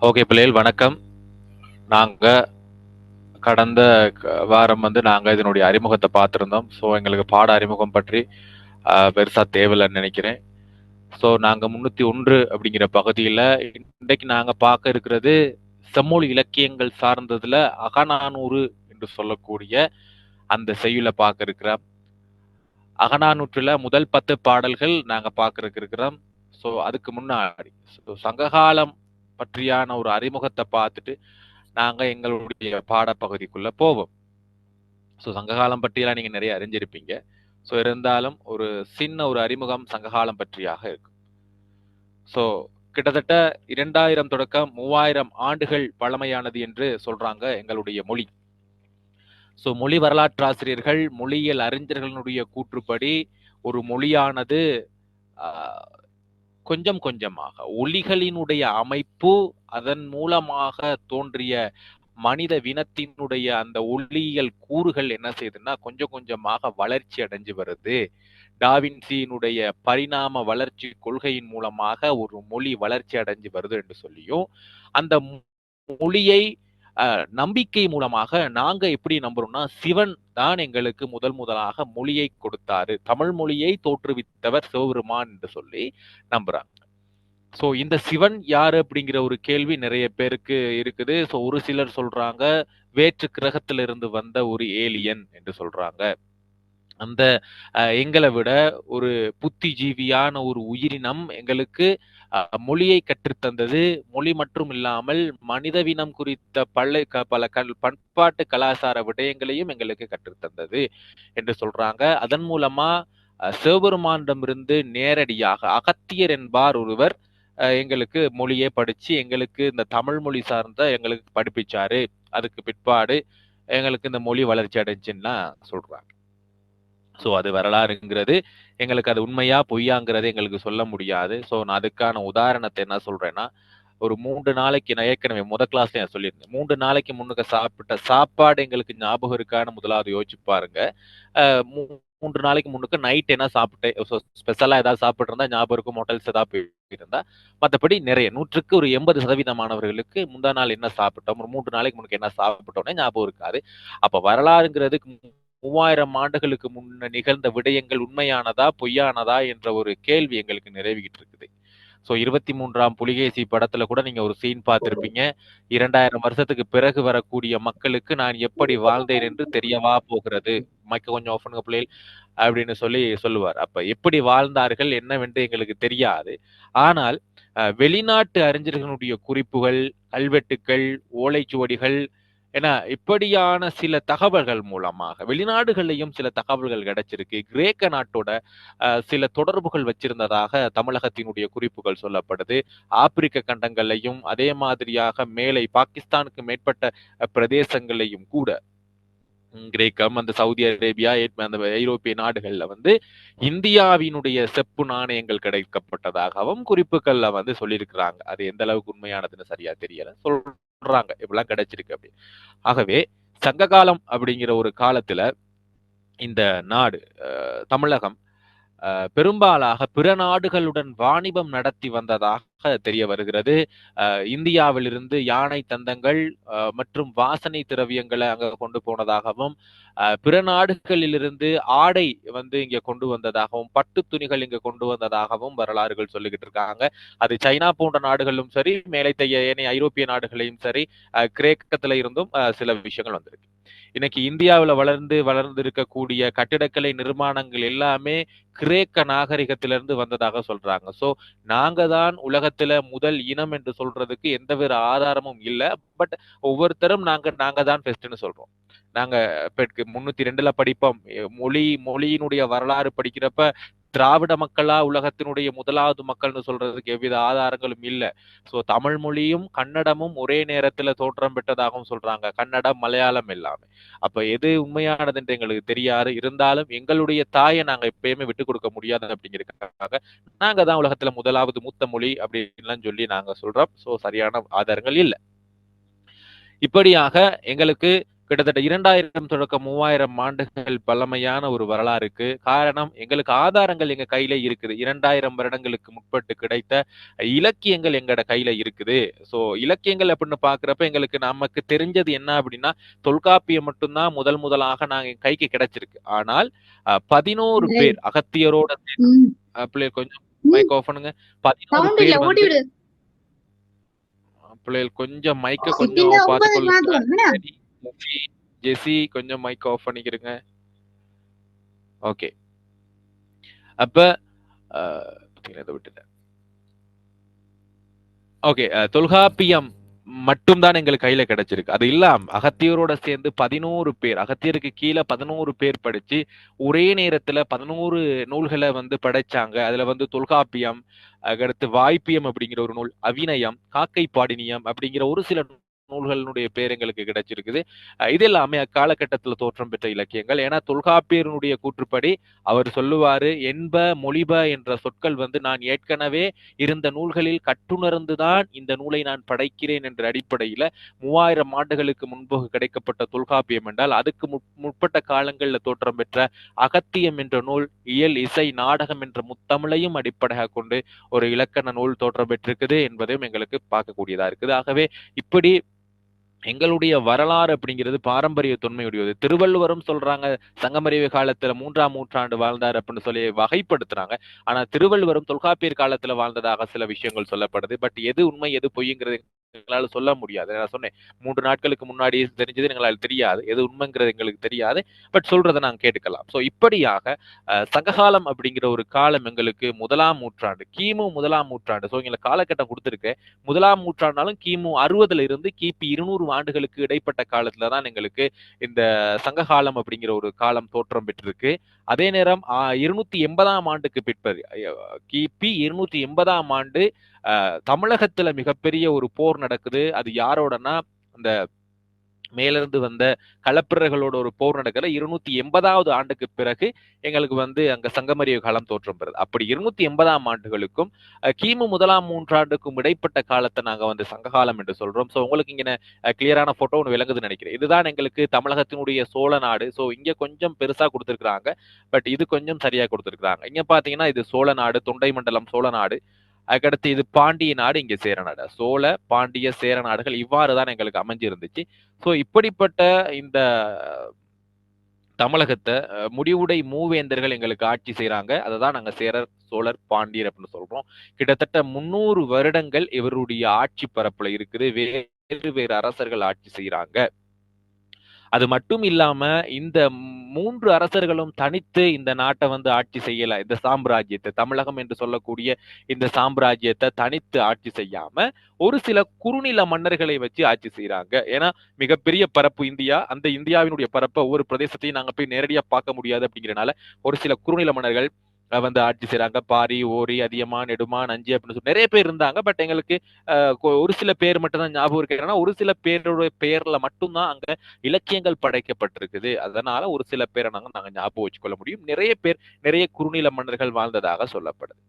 Okay பிள்ளைகள் வணக்கம். நாங்க கடந்த வாரம் நாங்க இதனுடைய அறிமுகத்தை பார்த்திருந்தோம். ஸோ எங்களுக்கு பாட அறிமுகம் பற்றி பெருசா தேவையில்லைன்னு நினைக்கிறேன். ஸோ நாங்க 301 அப்படிங்கிற பகுதியில் இன்றைக்கு நாங்க பார்க்க இருக்கிறது செம்மொழி இலக்கியங்கள் சார்ந்ததுல அகநானூறு என்று சொல்லக்கூடிய அந்த செய்யுளை பார்க்க இருக்கிறோம். அகநானூற்றுல முதல் 10 பாடல்கள் நாங்க பார்க்க இருக்கிறோம். ஸோ அதுக்கு முன்னாடி சங்ககாலம் பற்றியான ஒரு அறிமுகத்தை பார்த்துட்டு நாங்க எங்களுடைய பாடப்பகுதிக்குள்ள போவோம். ஸோ சங்ககாலம் பற்றியெல்லாம் நீங்க நிறைய அறிஞ்சிருப்பீங்க. ஸோ இருந்தாலும் ஒரு சின்ன ஒரு அறிமுகம் சங்ககாலம் பற்றியாக இருக்கும். ஸோ கிட்டத்தட்ட 2000 தொடக்கம் 3000 ஆண்டுகள் பழமையானது என்று சொல்றாங்க எங்களுடைய மொழி. ஸோ மொழி வரலாற்றாசிரியர்கள் மொழியியல் அறிஞர்களுடைய கூற்றுப்படி ஒரு மொழியானது கொஞ்சம் கொஞ்சமாக ஒலிகளினுடைய அமைப்பு, அதன் மூலமாக தோன்றிய மனித வினத்தினுடைய அந்த ஒளியியல் கூறுகள் என்ன செய்யுதுன்னா கொஞ்சம் கொஞ்சமாக வளர்ச்சி அடைஞ்சு வருது. டாவின்சியினுடைய பரிணாம வளர்ச்சி கொள்கையின் மூலமாக ஒரு மொழி வளர்ச்சி அடைஞ்சு வருது என்று சொல்லியும், அந்த மொழியை நம்பிக்கை மூலமாக நாங்க எப்படி நம்புறோம்னா சிவன் தான் எங்களுக்கு முதலாக மொழியை கொடுத்தாரு, தமிழ் மொழியை தோற்றுவித்தவர் சிவபெருமான் என்று சொல்லி நம்புறாங்க. ஸோ இந்த சிவன் யாரு அப்படிங்கிற ஒரு கேள்வி நிறைய பேருக்கு இருக்குது. ஸோ ஒரு சிலர் சொல்றாங்க வேற்று கிரகத்திலிருந்து வந்த ஒரு ஏலியன் என்று சொல்றாங்க. அந்த எங்களை விட ஒரு புத்திஜீவியான ஒரு உயிரினம் எங்களுக்கு மொழியை கற்றுத்தந்தது. மொழி மட்டும் இல்லாமல் மனிதவினம் குறித்த பல பண்பாட்டு கலாச்சார விடயங்களையும் எங்களுக்கு கற்றுத்தந்தது என்று சொல்றாங்க. அதன் மூலமா சிவபெருமானிடமிருந்து நேரடியாக அகத்தியர் என்பார் ஒருவர் எங்களுக்கு மொழியை படிச்சு எங்களுக்கு இந்த தமிழ் மொழி சார்ந்த எங்களுக்கு படிப்பிச்சாரு. அதுக்கு பிற்பாடு எங்களுக்கு இந்த மொழி வளர்ச்சி அடைஞ்சுன்னா சொல்றாங்க. ஸோ அது வரலாறுங்கிறது எங்களுக்கு அது உண்மையா பொய்யாங்கிறது எங்களுக்கு சொல்ல முடியாது. ஸோ நான் அதுக்கான உதாரணத்தை என்ன சொல்றேன்னா, ஒரு 3 நாளைக்கு நான் ஏற்கனவே கிளாஸ்ல நான் சொல்லியிருந்தேன். 3 நாளைக்கு முன்னுக்கு சாப்பிட்ட சாப்பாடு எங்களுக்கு ஞாபகம் இருக்கான்னு முதலாவது யோசிச்சு பாருங்க. 3 நாளைக்கு முன்னுக்கு நைட் என்ன சாப்பிட்டேன், ஸ்பெஷலா ஏதாவது சாப்பிட்டு இருந்தா ஞாபகம் இருக்கும், ஹோட்டல்ஸ் ஏதாவது போயிருந்தா. மற்றபடி நிறைய 100க்கு ஒரு 80% மாணவர்களுக்கு முந்தா நாள் என்ன சாப்பிட்டோம், ஒரு 3 நாளைக்கு முன்னுக்கு என்ன சாப்பிட்டோம்னே ஞாபகம் இருக்காது. அப்ப வரலாறுங்கிறது 3000 ஆண்டுகளுக்கு முன்ன நிகழ்ந்த விடயங்கள் உண்மையானதா பொய்யானதா என்ற ஒரு கேள்வி எங்களுக்கு நிறைவேறிட்டு இருக்குது. ஸோ 23ஆம் புலிகேசி படத்துல கூட நீங்க ஒரு சீன் பார்த்திருப்பீங்க. 2000 வருஷத்துக்கு பிறகு வரக்கூடிய மக்களுக்கு நான் எப்படி வாழ்ந்தேன் என்று தெரியவா போகிறது, மைக்க கொஞ்சம் ஆஃப் பண்ணுங்க பிள்ளைகள் அப்படின்னு சொல்லி சொல்லுவார். அப்ப எப்படி வாழ்ந்தார்கள் என்னவென்று எங்களுக்கு தெரியாது. ஆனால் வெளிநாட்டு அறிஞர்களுடைய குறிப்புகள், கல்வெட்டுக்கள், ஓலைச்சுவடிகள் என இப்படியான சில தகவல்கள் மூலமாக வெளிநாடுகள்லையும் சில தகவல்கள் கிடைச்சிருக்கு. கிரேக்க நாட்டோட சில தொடர்புகள் வச்சிருந்ததாக தமிழகத்தினுடைய குறிப்புகள் சொல்லப்படுது. ஆப்பிரிக்க கண்டங்களையும் அதே மாதிரியாக மேலை பாகிஸ்தானுக்கு மேற்பட்ட பிரதேசங்களையும் கூட கிரேக்கம், அந்த சவுதி அரேபியா, அந்த ஐரோப்பிய நாடுகள்ல இந்தியாவினுடைய செப்பு நாணயங்கள் கிடைக்கப்பட்டதாகவும் குறிப்புகள்ல சொல்லியிருக்கிறாங்க. அது எந்த அளவுக்கு உண்மையானதுன்னு சரியா தெரியல, சொல்றாங்க இப்படிலாம் கிடைச்சிருக்கு அப்படி. ஆகவே சங்ககாலம் அப்படிங்கிற ஒரு காலத்துல இந்த நாடு தமிழகம் பெரும்பாலாக பிற நாடுகளுடன் வாணிபம் நடத்தி வந்ததாக தெரிய வருகிறது. இந்தியாவிலிருந்து யானை தந்தங்கள் மற்றும் வாசனை திரவியங்களை அங்க கொண்டு போனதாகவும், பிற நாடுகளிலிருந்து ஆடை இங்க கொண்டு வந்ததாகவும், பட்டு துணிகள் இங்க கொண்டு வந்ததாகவும் வரலாறுகள் சொல்லிக்கிட்டு இருக்காங்க. அது சைனா போன்ற நாடுகளிலும் சரி, மேலைத்தைய ஏனைய ஐரோப்பிய நாடுகளையும் சரி, கிரேக்கத்துல இருந்தும் சில விஷயங்கள் வந்திருக்கு. இன்னைக்கு இந்தியாவில் வளர்ந்து இருக்கக்கூடிய கட்டிடக்கலை நிர்மாணங்கள் எல்லாமே கிரேக்க நாகரிகத்திலிருந்து வந்ததாக சொல்றாங்க. சோ நாங்க தான் உலகத்துல முதல் இனம் என்று சொல்றதுக்கு எந்த ஒரு ஆதாரமும் இல்லை. பட் ஒவ்வொருத்தரும் நாங்க தான் பெஸ்ட்னு சொல்றோம். நாங்க 302ல படிப்போம். மொழியினுடைய வரலாறு படிக்கிறப்ப திராவிட மக்களா உலகத்தினுடைய முதலாவது மக்கள்னு சொல்றதுக்கு எவ்வித ஆதாரங்களும் இல்லை. சோ தமிழ் மொழியும் கன்னடமும் ஒரே நேரத்துல தோற்றம் பெற்றதாகவும் சொல்றாங்க. கன்னடம், மலையாளம் எல்லாமே. அப்ப எது உண்மையானது என்று எங்களுக்கு தெரியாது. இருந்தாலும் எங்களுடைய தாயை நாங்க எப்பயுமே விட்டு கொடுக்க முடியாது அப்படிங்கிறதுக்காக நாங்க தான் உலகத்துல முதலாவது மூத்த மொழி அப்படின்னு சொல்லி நாங்க சொல்றோம். சோ சரியான ஆதாரங்கள் இல்லை. இப்படியாக எங்களுக்கு கிட்டத்தட்ட 2000 தொடக்கம் 3000 ஆண்டுகள் பழமையான ஒரு வரலாறு இருக்கு. காரணம், எங்களுக்கு ஆதாரங்கள் எங்க கையில இருக்குது. 2000 வருடங்களுக்கு முற்பட்டு கிடைத்த இலக்கியங்கள் எங்கட கையில இருக்குது. சோ இலக்கியங்கள் அப்படின்னு பார்க்கிறப்ப எங்களுக்கு நமக்கு தெரிஞ்சது என்ன அப்படின்னா, தொல்காப்பியம் மட்டும்தான் முதலாக நாங்க என் கைக்கு கிடைச்சிருக்கு. ஆனால் 11 ஏய், பேர் அகத்தியரோட சேர்ந்து ம், பிள்ளைகள் கொஞ்சம் ம், மைக் ஆஃப் பண்ணுங்க. 11 சவுண்ட் இல்ல, பேர் ஓடி வந்து விடு. பிள்ளைகள் கொஞ்சம் மைக்க சித்தின கொஞ்சம் 9 பார்த்துக்கொள்ளுங்க. மாத்துவோம் என்ன? சரி, ஜெசி ஜெசி கொஞ்சம் மைக் ஆஃப் பண்ணிக்கிறங்க. ஓகே. அப்ப அ இத விட்டுட்டேன். ஓகே. தொல்காப்பியம் மட்டும் தான் எங்களுக்கு கையில கிடைச்சிருக்கு. அது இல்லாம அகத்தியரோட சேர்ந்து 11 பேர், அகத்தியருக்கு கீழ 11 பேர் படிச்சு, ஒரே நேரத்துல 11 நூல்கள வந்து படைச்சாங்க. அதுல வந்து தொல்காப்பியம், அதுக்கடுத்து வாய்ப்பியம் அப்படிங்கிற ஒரு நூல், அவிநயம், காக்கை பாடினியம் அப்படிங்கிற ஒரு சில நூல்களினுடைய பேர் எங்களுக்கு கிடைச்சிருக்குது. இது எல்லாமே அக்காலகட்டத்துல தோற்றம் பெற்ற இலக்கியங்கள். ஏன்னா தொல்காப்பியருடைய கூற்றுப்படி அவர் சொல்லுவாரு, "என்ப, மொழிப என்ற சொற்கள் வந்து நான் ஏற்கனவே இருந்த நூல்களில் கற்றுணர்ந்துதான் இந்த நூலை நான் படைக்கிறேன் என்ற அடிப்படையில 3000 ஆண்டுகளுக்கு முன்பு கிடைக்கப்பட்ட தொல்காப்பியம் என்றால் அதுக்கு முற்பட்ட காலங்களில் தோற்றம் பெற்ற அகத்தியம் என்ற நூல் இயல் இசை நாடகம் என்ற முத்தமிழையும் அடிப்படையாக கொண்டு ஒரு இலக்கண நூல் தோற்றம் பெற்றிருக்குது என்பதையும் எங்களுக்கு பார்க்கக்கூடியதா இருக்குது. ஆகவே இப்படி எங்களுடைய வரலாறு அப்படிங்கிறது பாரம்பரிய தொன்மையுடையது. திருவள்ளுவரும் சொல்றாங்க, சங்கமறிவு காலத்துல 3ஆம் நூற்றாண்டு வாழ்ந்தார் அப்படின்னு சொல்லி வகைப்படுத்துறாங்க. ஆனா திருவள்ளுவரும் தொல்காப்பியர் காலத்துல வாழ்ந்ததாக சில விஷயங்கள் சொல்லப்படுது. பட் எது உண்மை எது பொய்ங்கிறது எங்களால சொல்ல முடியாது. நான் சொன்னேன் 3 நாட்களுக்கு முன்னாடி தெரிஞ்சது எங்களால தெரியாது. எது உண்மைங்கிறது எங்களுக்கு தெரியாது. பட் சொல்றதை நாங்க கேட்டுக்கலாம். சோ இப்படியாக சங்ககாலம் அப்படிங்கிற ஒரு காலம் எங்களுக்கு 1ஆம் நூற்றாண்டு, கிமு 1ஆம் நூற்றாண்டு. சோ எங்களுக்கு காலகட்டம் கொடுத்திருக்கு. 1ஆம் நூற்றாண்டாலும் கிமு 60ல இருந்து கிபி 200 ஆண்டுகளுக்கு இடைப்பட்ட காலத்துல தான் எங்களுக்கு இந்த சங்ககாலம் அப்படிங்கிற ஒரு காலம் தோற்றம் பெற்றிருக்கு. அதே நேரம் 280ஆம் ஆண்டுக்கு பிற்பது கிபி 280ஆம் ஆண்டு தமிழகத்துல மிகப்பெரிய ஒரு போர் நடக்குது. அது யாரோடனா அந்த மேலிருந்து வந்த களப்பிரர்களோட ஒரு போர் நடக்கிற 280வது ஆண்டுக்கு பிறகு எங்களுக்கு வந்து அங்க சங்கமறிவு காலம் தோற்றம் பெறுது. அப்படி 280ஆம் ஆண்டுகளுக்கும் கிமு 1ஆம் நூற்றாண்டுக்கும் இடைப்பட்ட காலத்தை நாங்க வந்து சங்ககாலம் என்று சொல்றோம். சோ உங்களுக்கு இங்க கிளியரான போட்டோ ஒன்று விளங்குதுன்னு நினைக்கிறேன். இதுதான் எங்களுக்கு தமிழகத்தினுடைய சோழ நாடு. சோ இங்க கொஞ்சம் பெருசா கொடுத்திருக்காங்க. பட் இது கொஞ்சம் சரியா கொடுத்திருக்காங்க. இங்க பாத்தீங்கன்னா இது சோழ நாடு, தொண்டை மண்டலம் சோழ நாடு. அதுக்கடுத்து இது பாண்டிய நாடு, இங்க சேர நாடு. சோழ, பாண்டிய, சேர நாடுகள் இவ்வாறுதான் எங்களுக்கு அமைஞ்சிருந்துச்சு. சோ இப்படிப்பட்ட இந்த தமிழகத்தை முடிவுடை மூவேந்தர்கள் எங்களுக்கு ஆட்சி செய்யறாங்க. அததான் நாங்க சேரர், சோழர், பாண்டியர் அப்படின்னு சொல்றோம். கிட்டத்தட்ட 300 வருடங்கள் இவருடைய ஆட்சி பரப்புல இருக்குது. வேறு வேறு அரசர்கள் ஆட்சி செய்யறாங்க. அது மட்டும் இல்லாம இந்த 3 அரசர்களும் தனித்து இந்த நாட்டை வந்து ஆட்சி செய்யல. இந்த சாம்ராஜ்யத்தை, தமிழகம் என்று சொல்லக்கூடிய இந்த சாம்ராஜ்யத்தை தனித்து ஆட்சி செய்யாம ஒரு சில குறுநில மன்னர்களை வச்சு ஆட்சி செய்யறாங்க. ஏன்னா மிகப்பெரிய பரப்பு இந்தியா. அந்த இந்தியாவினுடைய பரப்பை ஒவ்வொரு பிரதேசத்தையும் நாங்க போய் நேரடியா பார்க்க முடியாது அப்படிங்கிறனால ஒரு சில குறுநில மன்னர்கள் வந்து ஆட்சி செய்யறாங்க. பாரி, ஓரி, அதியமான், நெடுமான், அஞ்சி அப்படின்னு சொல்லி நிறைய பேர் இருந்தாங்க. பட் எங்களுக்கு ஒரு சில பேர் மட்டும் தான் ஞாபகம் இருக்கு. ஒரு சில பேருடைய பெயர்ல மட்டும்தான் அங்க இலக்கியங்கள் படைக்கப்பட்டிருக்குது. அதனால ஒரு சில பேரை நாங்க ஞாபகம் வச்சுக்கொள்ள முடியும். நிறைய பேர், நிறைய குறுநில மன்னர்கள் வாழ்ந்ததாக சொல்லப்படுது.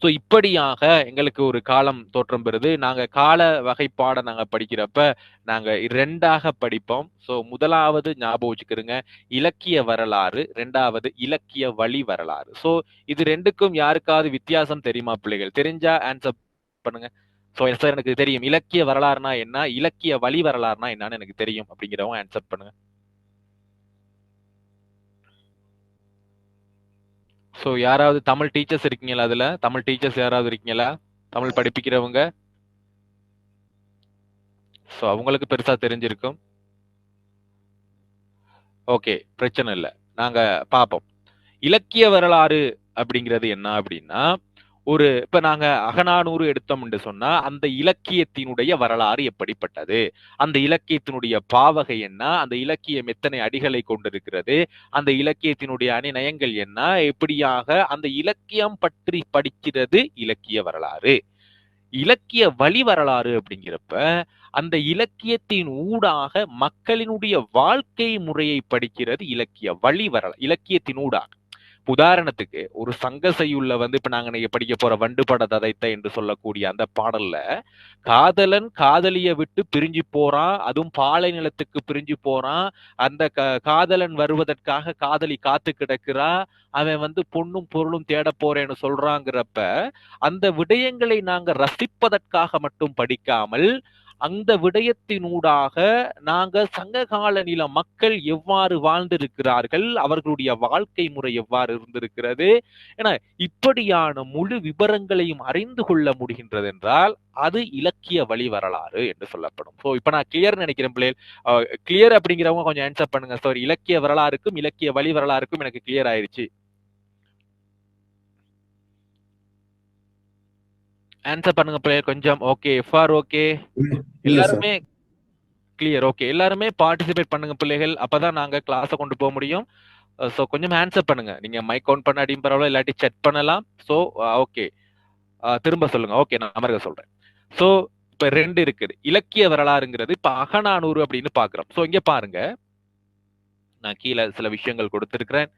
சோ இப்படியாக எங்களுக்கு ஒரு காலம் தோற்றம் பெறுது. நாங்க கால வகைப்பாட நாங்க படிக்கிறப்ப நாங்க 2ஆக படிப்போம். சோ முதலாவது ஞாபகம் வச்சுக்கிறங்க, இலக்கிய வரலாறு. 2வது இலக்கிய வழி வரலாறு. சோ இது 2க்கும் யாருக்காவது வித்தியாசம் தெரியுமா பிள்ளைகள்? தெரிஞ்சா ஆன்சர் பண்ணுங்க. சோ சார் எனக்கு தெரியும். இலக்கிய வரலாறுனா என்ன, இலக்கிய வழி வரலாறுனா என்னன்னு எனக்கு தெரியும் அப்படிங்கிறவங்க ஆன்சர் பண்ணுங்க. சோ யாராவது தமிழ் டீச்சர்ஸ் இருக்கீங்களா? அதுல தமிழ் டீச்சர்ஸ் யாராவது இருக்கீங்களா? தமிழ் படிப்பிக்கிறவங்க? சோ அவங்களுக்கு பெருசா தெரிஞ்சிருக்கும். ஓகே, பிரச்சனை இல்ல. நாங்க பாப்போம். இலக்கிய வரலாறு அப்படிங்கிறது என்ன அப்படின்னா, இப்ப நாங்க அகநானூறு எடுத்தோம் என்று சொன்னா, அந்த இலக்கியத்தினுடைய வரலாறு எப்படிப்பட்டது? அந்த இலக்கியத்தினுடைய பாவகை என்ன? அந்த இலக்கியம் எத்தனை அடிகளை கொண்டிருக்கிறது? அந்த இலக்கியத்தினுடைய அணிநயங்கள் என்ன? எப்படியாக அந்த இலக்கியம் பற்றி படிக்கிறது இலக்கிய வரலாறு. இலக்கிய வழி வரலாறு அப்படிங்கிறப்ப அந்த இலக்கியத்தின் ஊடாக மக்களினுடைய வாழ்க்கை முறையை படிக்கிறது இலக்கிய வழி வரலாறு. இலக்கியத்தின் ஊடாக உதாரணத்துக்கு ஒரு சங்க செய்யுள்ள வந்து இப்ப நாங்க நீங்க படிக்க போற வண்டு பட ததைத்த என்று சொல்லக்கூடிய அந்த பாடல்ல காதலன் காதலிய விட்டு பிரிஞ்சு போறான், அதுவும் பாலை நிலத்துக்கு பிரிஞ்சு போறான். அந்த காதலன் வருவதற்காக காதலி காத்து கிடக்கிறா. அவன் வந்து பொண்ணும் பொருளும் தேட போறேன்னு சொல்றாங்கிறப்ப அந்த விடயங்களை நாங்க ரசிப்பதற்காக மட்டும் படிக்காமல் அந்த விடயத்தினூடாக நாங்க சங்ககால நில மக்கள் எவ்வாறு வாழ்ந்திருக்கிறார்கள், அவர்களுடைய வாழ்க்கை முறை எவ்வாறு இருந்திருக்கிறது என இப்படியான முழு விவரங்களையும் அறிந்து கொள்ள முடிகின்றது என்றால் அது இலக்கிய வழி வரலாறு என்று சொல்லப்படும். சோ இப்ப நான் கிளியர் நினைக்கிறேன் பிள்ளைகள். கிளியர் அப்படிங்கிறவங்க கொஞ்சம் ஆன்சர் பண்ணுங்க சார். இலக்கிய வரலாறுக்கும் இலக்கிய வழி வரலாறுக்கும் எனக்கு கிளியர் ஆயிருச்சு. ஆன்சர் பண்ணுங்க பிள்ளைகள் கொஞ்சம். ஓகே ஃபார் ஓகே எல்லாருமே கிளியர். ஓகே எல்லாருமே பார்ட்டிசிபேட் பண்ணுங்க பிள்ளைகள். அப்பதான் நாங்க கிளாஸ கொண்டு போக முடியும். சோ கொஞ்சம் ஆன்சர் பண்ணுங்க. நீங்க மைக் கவுண்ட் பண்ணாடியும் பரவாயில்ல, இல்லாட்டி செட் பண்ணலாம். சோ ஓகே திரும்ப சொல்லுங்க. ஓகே நான் அமர்க சொல்றேன். சோ இப்ப 2 இருக்குது. இலக்கிய வரலாறுங்கிறது இப்ப அகநானூறு அப்படின்னு பாக்குறோம். சோ இங்க பாருங்க, நான் கீழே சில விஷயங்கள் கொடுத்திருக்கிறேன்.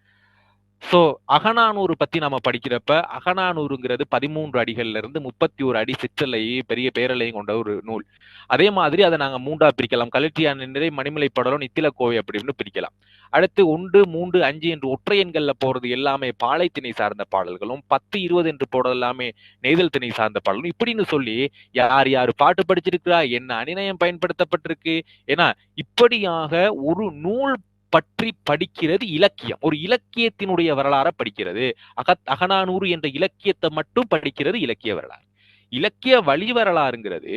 சோ அகநானூறு பத்தி நம்ம படிக்கிறப்ப அகநானூறுங்கிறது 13 அடிகள்ல இருந்து 31 அடி சிற்றலையும் பெரிய பேரலையும் கொண்ட ஒரு நூல். அதே மாதிரி அதை நாங்க 3ஆ பிரிக்கலாம். கலிற்றியான நிறை, மணிமலை படலம், நித்தில கோவை அப்படின்னு பிரிக்கலாம். அடுத்து 1, 3, 5 என்று ஒற்றை எண்கள்ல போறது எல்லாமே பாலைத்திணை சார்ந்த பாடல்களும், 10, 20 என்று போறது எல்லாமே நெய்தல் திணை சார்ந்த பாடலும் இப்படின்னு சொல்லி யார் யார் பாட்டு படிச்சிருக்கிறா, என்ன அணிநயம் பயன்படுத்தப்பட்டிருக்கு, ஏன்னா இப்படியாக ஒரு நூல் பற்றி படிக்கிறது இலக்கியம். ஒரு இலக்கியத்தினுடைய வரலாறை படிக்கிறது. அகநானூறு என்ற இலக்கியத்தை மட்டும் படிக்கிறது இலக்கிய வரலாறு. இலக்கிய வழி வரலாறுங்கிறது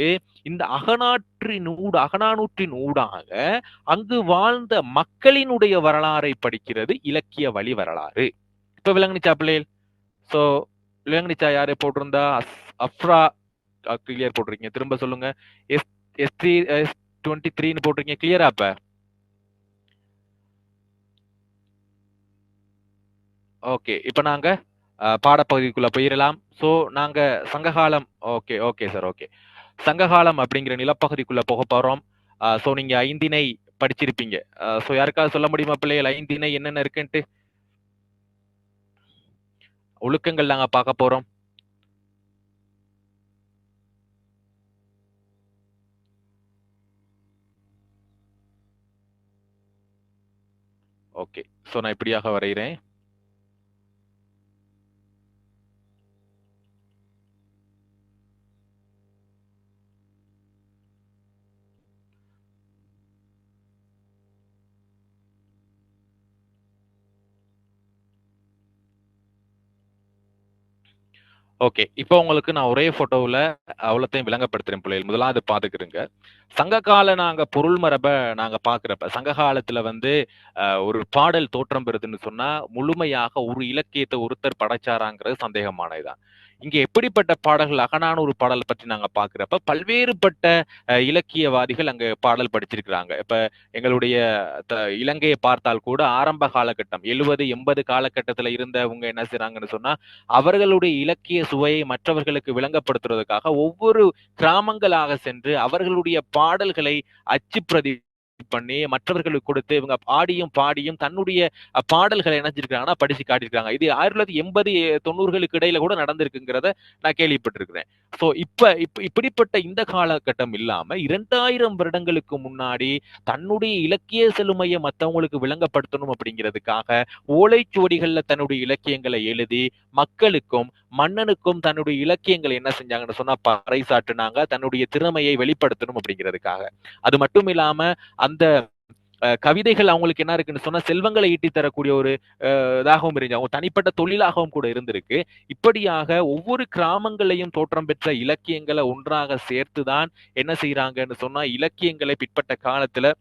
இந்த அகநானூற்றின் ஊடாக அங்கு வாழ்ந்த மக்களினுடைய வரலாறை படிக்கிறது இலக்கிய வழி வரலாறு. இப்ப விளங்குனிச்சா பிள்ளைகள்? சோ விளங்குனிச்சா? யாரு போட்டிருந்தா? அஃப்ரா கிளியர் போட்டிருக்கீங்க. திரும்ப சொல்லுங்க. S23 போட்டிருக்கீங்க. கிளியரா? அப்ப ஓகே இப்ப நாங்க பாடப்பகுதிக்குள்ள போயிடலாம். சோ நாங்க சங்ககாலம். Okay okay sir. ஓகே சங்ககாலம் அப்படிங்கிற நிலப்பகுதிக்குள்ள போக போறோம். சோ நீங்க ஐந்திணை படிச்சிருப்பீங்க. சோ யாருக்காவது சொல்ல முடியுமா பிள்ளைகள் ஐந்திணை என்னென்ன இருக்குன்ட்டு? ஒழுக்கங்கள் நாங்க பார்க்க போறோம். ஓகே சோ நான் இப்படியாக வரைகிறேன். ஓகே இப்போ உங்களுக்கு நான் ஒரே போட்டோவில் அவ்வளோத்தையும் விளங்கப்படுத்துறேன் பிள்ளைகள். முதலாவது பாத்துக்கிறேங்க. சங்ககால நாங்க பொருள் மரபை நாங்க பாக்குறப்ப சங்க காலத்துல வந்து ஒரு பாடல் தோற்றம் பெறுதுன்னு சொன்னா முழுமையாக ஒரு இலக்கியத்தை ஒருத்தர் படைச்சாராங்கிறது சந்தேகமானதுதான். இங்க எப்படிப்பட்ட பாடல்கள் அகநானூறு பாடல் பற்றி நாங்க பாக்குறப்ப பல்வேறுபட்ட இலக்கியவாதிகள் அங்க பாடல் படிச்சிருக்கிறாங்க. இப்ப எங்களுடைய இலங்கையை பார்த்தால் கூட ஆரம்ப காலகட்டம் 70, 80 காலகட்டத்துல இருந்தவங்க என்ன செய்றாங்கன்னு சொன்னா அவர்களுடைய இலக்கிய சுவையை மற்றவர்களுக்கு விளங்கப்படுத்துறதுக்காக ஒவ்வொரு கிராமங்களாக சென்று அவர்களுடைய பாடல்களை அச்சுப்பிரதி பண்ணி மற்றவர்களுக்கு கொடுத்து இவங்க ஆடியும் பாடியும் தன்னுடைய பாடல்களை இணைஞ்சிருக்காங்கன்னா படிச்சு காட்டியிருக்காங்க. இது 1980, 90களுக்கு இடையில கூட நடந்திருக்குங்கிறத நான் கேள்விப்பட்டிருக்கிறேன். சோ இப்படிப்பட்ட இந்த காலகட்டம் இல்லாம 2000 வருடங்களுக்கு முன்னாடி தன்னுடைய இலக்கிய செழுமையை மற்றவங்களுக்கு விளங்கப்படுத்தணும் அப்படிங்கிறதுக்காக ஓலைச்சுவடிகள்ல தன்னுடைய இலக்கியங்களை எழுதி மக்களுக்கும் மன்னனுக்கும் தன்னுடைய இலக்கியங்களை என்ன செஞ்சாங்கன்னு சொன்னா பறைசாற்றினாங்க, தன்னுடைய திறமையை வெளிப்படுத்தணும் அப்படிங்கிறதுக்காக. அது மட்டும் இல்லாம அந்த கவிதைகள் அவங்களுக்கு என்ன இருக்குன்னு சொன்னா செல்வங்களை ஈட்டி தரக்கூடிய ஒரு இதாகவும் இருந்துச்சு. அவங்க தனிப்பட்ட தொழிலாகவும் கூட இருந்திருக்கு. இப்படியாக ஒவ்வொரு கிராமங்களையும் தோற்றம் பெற்ற இலக்கியங்களை ஒன்றாக சேர்த்துதான் என்ன செய்யறாங்கன்னு சொன்னா இலக்கியங்களை பிற்பட்ட காலத்துல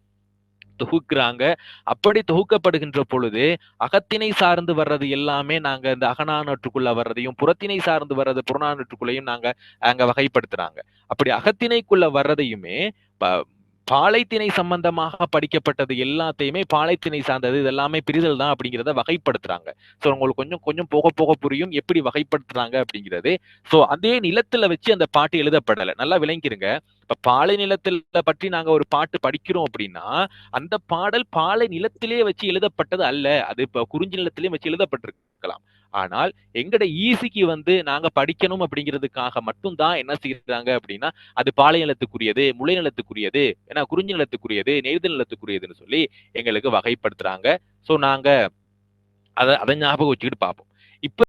தொகுக்கிறாங்க. அப்படி தொகுக்கப்படுகின்ற பொழுது அகத்திணை சார்ந்து வர்றது எல்லாமே நாங்க இந்த அகநானூற்றுக்குள்ள வர்றதையும் புறத்திணை சார்ந்து வர்றது புறநானூற்றுக்குள்ளையும் நாங்க அங்க வகைப்படுத்துறாங்க. அப்படி அகத்திணைக்குள்ள வர்றதையுமே பாலைத்திணை சம்பந்தமாக படிக்கப்பட்டது எல்லாத்தையுமே பாலைத்திணை சார்ந்தது இது எல்லாமே பிரிதல் தான் அப்படிங்கிறத வகைப்படுத்துறாங்க. சோ உங்களுக்கு கொஞ்சம் கொஞ்சம் போக போக புரியும் எப்படி வகைப்படுத்துறாங்க அப்படிங்கிறது. சோ அதே நிலத்துல வச்சு அந்த பாட்டு எழுதப்படல. நல்லா விளங்கிருங்க. இப்ப பாலை நிலத்தில பற்றி நாங்க ஒரு பாட்டு படிக்கிறோம் அப்படின்னா, அந்த பாடல் பாலை நிலத்திலே வச்சு எழுதப்பட்டது அல்ல. அது இப்ப குறிஞ்சி நிலத்திலேயும் வச்சு எழுதப்பட்டிருக்கலாம். ஆனால் எங்கட ஈஸிக்கு வந்து நாங்க படிக்கணும் அப்படிங்கிறதுக்காக மட்டும் தான் என்ன செய்றாங்க அப்படின்னா, அது பாலை நிலத்துக்குரியது, முளை நிலத்துக்குரியது, ஏன்னா குறிஞ்சி நிலத்துக்குரியது, நெய்தல் நிலத்துக்குரியதுன்னு சொல்லி எங்களுக்கு வகைப்படுத்துறாங்க. சோ நாங்க அத அத ஞாபகம் வச்சுக்கிட்டு பார்ப்போம். இப்ப